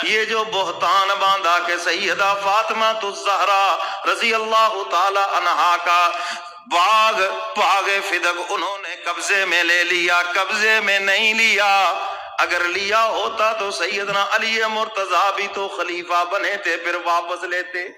یہ جو بہتان باندھا کہ سیدہ فاطمہ الزہرا رضی اللہ تعالی عنہا کا باغ فدق انہوں نے قبضے میں لے لیا، قبضے میں نہیں لیا۔ اگر لیا ہوتا تو سیدنا علی مرتضیٰ بھی تو خلیفہ بنے تھے، پھر واپس لیتے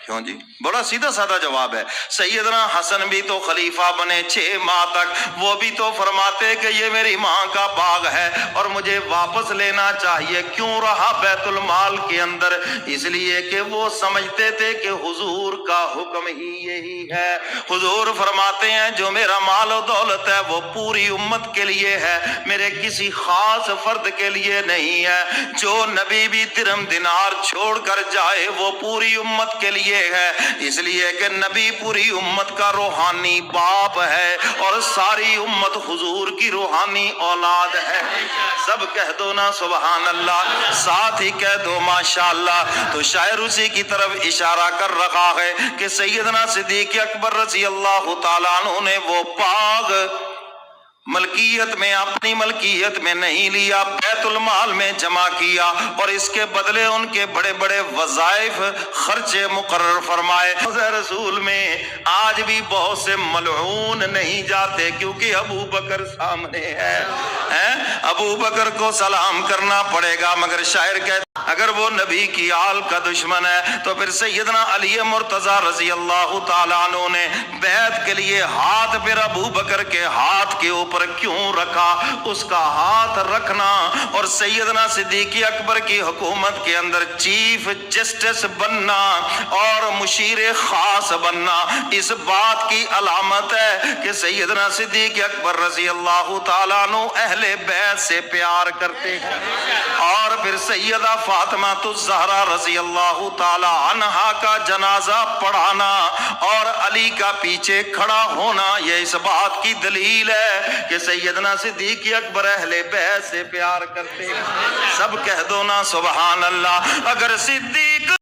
کیوں جی؟ بڑا سیدھا سادہ جواب ہے۔ سیدنا حسن بھی تو خلیفہ بنے 6 ماہ تک، وہ بھی تو فرماتے کہ یہ میری ماں کا باغ ہے اور مجھے واپس لینا چاہیے۔ کیوں رہا بیت المال کے اندر؟ اس لیے کہ وہ سمجھتے تھے کہ حضور کا حکم ہی یہی ہے۔ حضور فرماتے ہیں جو میرا مال و دولت ہے وہ پوری امت کے لیے ہے، میرے کسی خاص فرد کے لیے نہیں ہے۔ جو نبی بھی درہم دینار چھوڑ کر جائے وہ پوری امت کے لیے ہے، اس لیے کہ نبی پوری امت کا روحانی باپ ہے اور ساری امت حضور کی روحانی اولاد ہے۔ سب کہہ دو نا سبحان اللہ، ساتھ ہی کہہ دو ماشاءاللہ۔ تو شاعر اسی کی طرف اشارہ کر رہا ہے کہ سیدنا صدیق اکبر رضی اللہ تعالیٰ عنہ نے وہ باغ ملکیت میں، اپنی ملکیت میں نہیں لیا، بیت المال میں جمع کیا اور اس کے بدلے ان کے بڑے بڑے وظائف خرچے مقرر فرمائے۔ رسول میں آج بھی بہت سے ملعون نہیں جاتے کیونکہ ابو بکر سامنے ہے، ابو بکر کو سلام کرنا پڑے گا، مگر شاعر کہتے اگر وہ نبی کی آل کا دشمن ہے تو پھر سیدنا علی مرتضیٰ رضی اللہ تعالیٰ عنہ نے بیعت کے لیے ہاتھ پھر ابو بکر کے ہاتھ کے اوپر کیوں رکھا؟ اس کا ہاتھ رکھنا اور سیدنا صدیق اکبر کی حکومت کے اندر چیف جسٹس بننا اور مشیر خاص بننا اس بات کی علامت ہے کہ سیدنا صدیق اکبر رضی اللہ تعالیٰ عنہ اہل بیت سے پیار کرتے ہیں۔ اور پھر سیدہ فاطمہ الزہرا رضی اللہ تعالی عنہا کا جنازہ پڑھانا اور علی کا پیچھے کھڑا ہونا یہ اس بات کی دلیل ہے کہ سیدنا صدیق اکبر اہل بیت سے پیار کرتے ہیں۔ سب کہہ دو نا سبحان اللہ۔ اگر صدیق